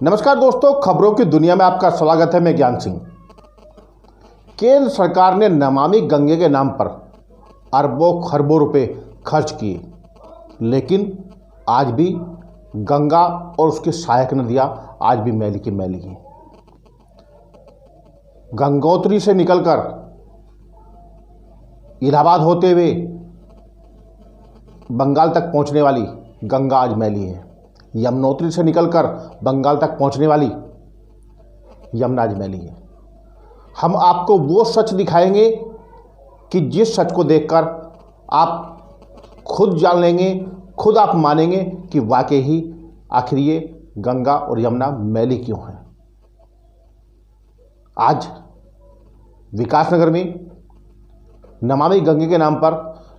नमस्कार दोस्तों, खबरों की दुनिया में आपका स्वागत है। मैं ज्ञान सिंह। केंद्र सरकार ने नमामि गंगे के नाम पर अरबों खरबों रुपए खर्च किए, लेकिन आज भी गंगा और उसकी सहायक नदियां आज भी मैली की मैली हैं। गंगोत्री से निकलकर इलाहाबाद होते हुए बंगाल तक पहुंचने वाली गंगा आज मैली है। यमुनोत्री से निकलकर बंगाल तक पहुंचने वाली यमुना आज मैली है। हम आपको वो सच दिखाएंगे कि जिस सच को देखकर आप खुद जान लेंगे, खुद आप मानेंगे कि वाकई ही आखिर ये गंगा और यमुना मैली क्यों है। आज विकासनगर में नमामि गंगे के नाम पर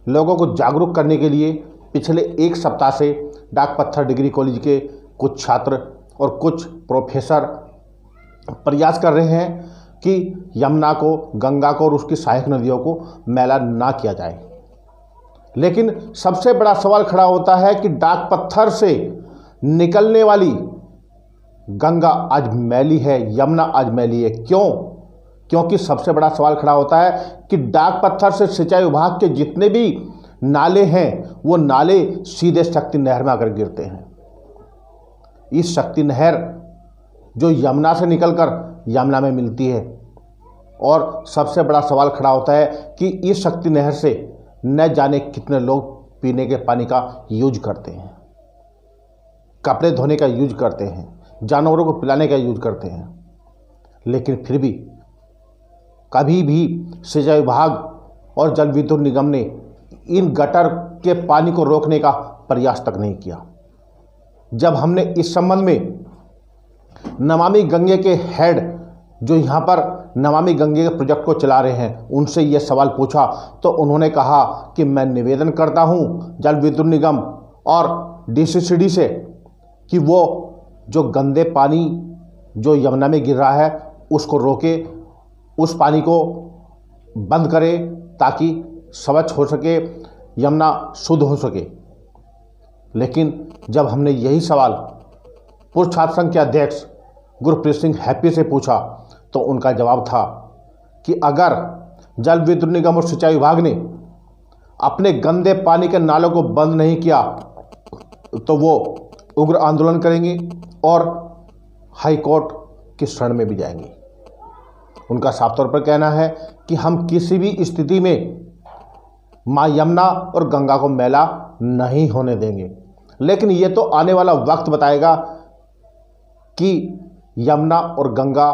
लोगों को जागरूक करने के लिए पिछले एक सप्ताह से डाक पत्थर डिग्री कॉलेज के कुछ छात्र और कुछ प्रोफेसर प्रयास कर रहे हैं कि यमुना को, गंगा को और उसकी सहायक नदियों को मैला ना किया जाए। लेकिन सबसे बड़ा सवाल खड़ा होता है कि डाक पत्थर से निकलने वाली गंगा आज मैली है, यमुना आज मैली है। क्यों? क्योंकि सबसे बड़ा सवाल खड़ा होता है कि डाक पत्थर से सिंचाई विभाग के जितने भी नाले हैं वो नाले सीधे शक्ति नहर में आकर गिरते हैं। इस शक्ति नहर जो यमुना से निकलकर यमुना में मिलती है, और सबसे बड़ा सवाल खड़ा होता है कि इस शक्ति नहर से न जाने कितने लोग पीने के पानी का यूज करते हैं, कपड़े धोने का यूज करते हैं, जानवरों को पिलाने का यूज करते हैं। लेकिन फिर भी कभी भी सिंचाई विभाग और जल विद्युत निगम ने इन गटर के पानी को रोकने का प्रयास तक नहीं किया। जब हमने इस संबंध में नमामि गंगे के हेड जो यहाँ पर नमामि गंगे के प्रोजेक्ट को चला रहे हैं उनसे ये सवाल पूछा, तो उन्होंने कहा कि मैं निवेदन करता हूँ जल विद्युत निगम और DCCD से कि वो जो गंदे पानी जो यमुना में गिर रहा है उसको रोके, उस पानी को बंद करे ताकि स्वच्छ हो सके, यमुना शुद्ध हो सके। लेकिन जब हमने यही सवाल पूर्व छात्र संघ के अध्यक्ष गुरप्रीत सिंह हैप्पी से पूछा तो उनका जवाब था कि अगर जल विद्युत निगम और सिंचाई विभाग ने अपने गंदे पानी के नालों को बंद नहीं किया तो वो उग्र आंदोलन करेंगे और हाई कोर्ट की शरण में भी जाएंगे। उनका साफ तौर पर कहना है कि हम किसी भी स्थिति में माँ यमुना और गंगा को मैला नहीं होने देंगे। लेकिन ये तो आने वाला वक्त बताएगा कि यमुना और गंगा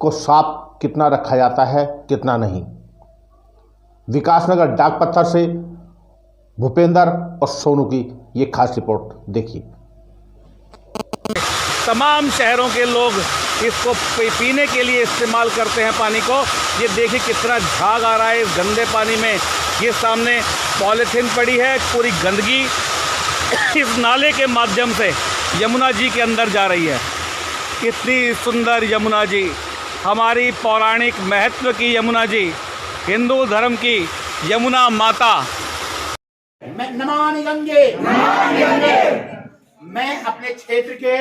को साफ कितना रखा जाता है, कितना नहीं। विकासनगर डाक पत्थर से भूपेंद्र और सोनू की ये खास रिपोर्ट देखिए। तमाम शहरों के लोग इसको पीने के लिए इस्तेमाल करते हैं पानी को। ये देखिए कितना झाग आ रहा है इस गंदे पानी में। ये सामने पॉलीथीन पड़ी है, पूरी गंदगी इस नाले के माध्यम से यमुना जी के अंदर जा रही है। कितनी सुंदर यमुना जी, हमारी पौराणिक महत्व की यमुना जी, हिंदू धर्म की यमुना माता। नमामि गंगे, नमामि गंगे। मैं अपने क्षेत्र के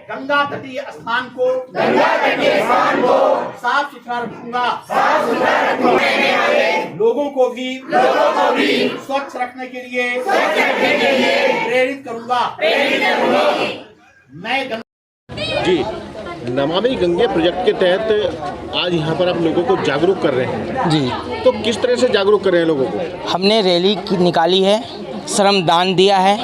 गंगा तटीय स्थान को साफ सुथरा रखूंगा, लोगों को भी स्वच्छ रखने के लिए प्रेरित करूंगा। मैं जी, नमामि गंगे प्रोजेक्ट के तहत आज यहाँ पर आप लोगों को जागरूक कर रहे हैं जी। तो किस तरह से जागरूक कर रहे हैं लोगों को? हमने रैली निकाली है, श्रमदान दिया है,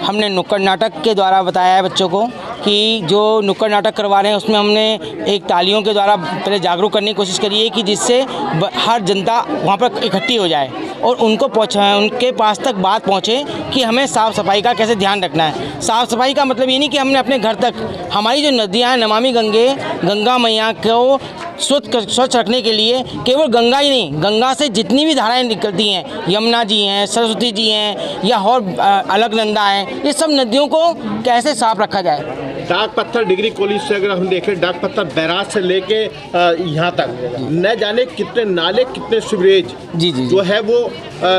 हमने नुक्कड़ नाटक के द्वारा बताया है बच्चों को कि जो नुक्कड़ नाटक करवा रहे हैं उसमें हमने एक तालियों के द्वारा पहले जागरूक करने की कोशिश करी है कि जिससे हर जनता वहाँ पर इकट्ठी हो जाए और उनके पास तक बात पहुँचे कि हमें साफ़ सफाई का कैसे ध्यान रखना है। साफ़ सफाई का मतलब ये नहीं कि हमने अपने घर तक, हमारी जो नदियाँ हैं नमामि गंगे, गंगा मैया को स्वच्छ रखने के लिए केवल गंगा ही नहीं, गंगा से जितनी भी धाराएं निकलती हैं, यमुना जी हैं, सरस्वती जी हैं या और अलकनंदा हैं, ये सब नदियों को कैसे साफ रखा जाए। डाक पत्थर डिग्री कॉलेज से अगर हम देखें, डाक पत्थर बैराज से लेके यहाँ तक न जाने कितने नाले, कितने सीवरेज जी जी जो है वो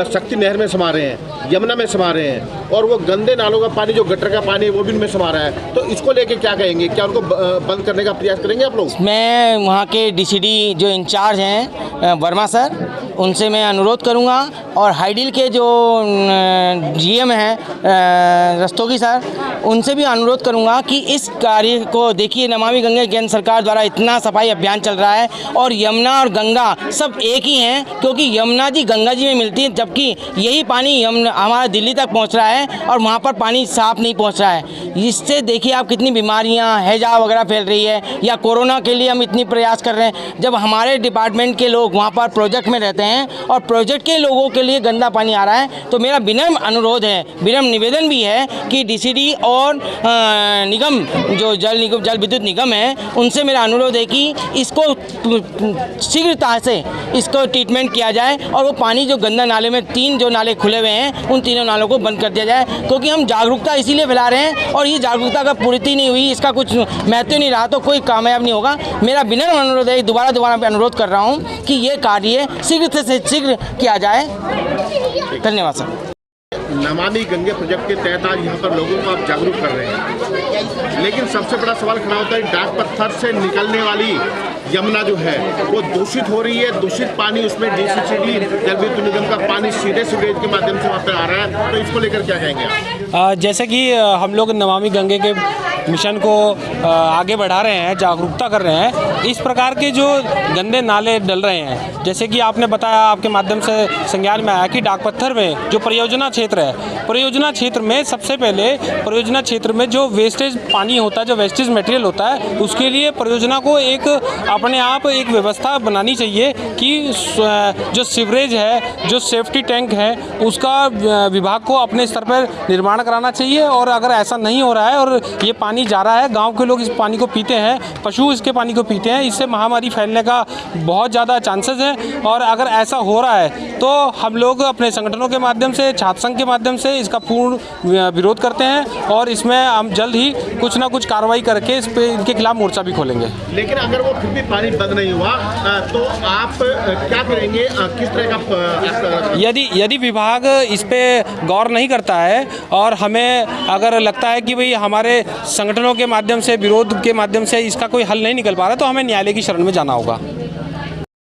शक्ति नहर में समा रहे हैं, यमुना में समा रहे हैं, और वो गंदे नालों का पानी, जो गटर का पानी है, वो भी उनमें समा रहा है। तो इसको लेके क्या कहेंगे? क्या उनको बंद करने का प्रयास करेंगे आप लोग? मैं वहाँ के डीसीडी जो इंचार्ज हैं वर्मा सर, उनसे मैं अनुरोध करूँगा, और हाइडिल के जो जीएम हैं रस्तोगी सर, उनसे भी अनुरोध करूँगा कि इस कार्य को देखिए। नमामि गंगे केंद्र सरकार द्वारा इतना सफाई अभियान चल रहा है, और यमुना और गंगा सब एक ही हैं, क्योंकि यमुना जी गंगा जी में मिलती है, जबकि यही पानी हमारा दिल्ली तक पहुंच रहा है और वहां पर पानी साफ नहीं पहुंच रहा है। इससे देखिए आप कितनी बीमारियां, हैजा वगैरह फैल रही है, या कोरोना के लिए हम इतनी प्रयास कर रहे हैं, जब हमारे डिपार्टमेंट के लोग वहां पर प्रोजेक्ट में रहते हैं और प्रोजेक्ट के लोगों के लिए गंदा पानी आ रहा है। तो मेरा विनम्र अनुरोध है, विनम्र निवेदन भी है कि डीसीडी और निगम, जो जल विद्युत निगम है, उनसे मेरा अनुरोध है कि इसको शीघ्रता से इसको ट्रीटमेंट किया जाए, और वो पानी जो गंदा नाले में 3 जो नाले खुले हुए हैं, उन तीनों नालों को बंद कर दिया जाए। क्योंकि हम जागरूकता इसीलिए फैला रहे हैं, और ये जागरूकता का पूर्ति नहीं हुई, इसका कुछ महत्व नहीं रहा, तो कोई कामयाब नहीं होगा। मेरा विनम्र अनुरोध है, दोबारा अनुरोध कर रहा हूँ कि ये कार्य शीघ्र से शीघ्र किया जाए। धन्यवाद सर। नमामि गंगे प्रोजेक्ट के तहत आज यहाँ पर लोगों को आप जागरूक कर रहे हैं, लेकिन सबसे बड़ा सवाल खड़ा होता है, डाक पत्थर से निकलने वाली यमुना जो है वो दूषित हो रही है। दूषित पानी, उसमें डीसीडी जल विद्युत निगम का पानी सीधे सीवरेज के माध्यम से वहाँ पर आ रहा है। तो इसको लेकर क्या कहेंगे आप? जैसे कि हम लोग नमामि गंगे के मिशन को आगे बढ़ा रहे हैं, जागरूकता कर रहे हैं, इस प्रकार के जो गंदे नाले डल रहे हैं, जैसे कि आपने बताया, आपके माध्यम से संज्ञान में आया कि डाक पत्थर में जो परियोजना क्षेत्र है, परियोजना क्षेत्र में सबसे पहले परियोजना क्षेत्र में जो वेस्टेज पानी होता है, जो वेस्टेज मटेरियल होता है, उसके लिए परियोजना को एक अपने आप एक व्यवस्था बनानी चाहिए कि जो सीवरेज है, जो सेफ्टी टैंक है, उसका विभाग को अपने स्तर पर निर्माण कराना चाहिए। और अगर ऐसा नहीं हो रहा है और ये पानी जा रहा है, गांव के लोग इस पानी को पीते हैं, पशु इसके पानी को पीते हैं, इससे महामारी फैलने का बहुत ज़्यादा चांसेस हैं। और अगर ऐसा हो रहा है तो हम लोग अपने संगठनों के माध्यम से, छात्र संघ के माध्यम से इसका पूर्ण विरोध करते हैं, और इसमें हम जल्द ही कुछ ना कुछ कार्रवाई करके इस पे इनके खिलाफ मोर्चा भी खोलेंगे। लेकिन अगर वो फिर भी पानी बंद नहीं हुआ तो आप क्या करेंगे? किस तरह का यदि विभाग इस पे गौर नहीं करता है, और हमें अगर लगता है कि भाई हमारे संगठनों के माध्यम से, विरोध के माध्यम से इसका कोई हल नहीं निकल पा रहा, तो हमें न्यायालय की शरण में जाना होगा।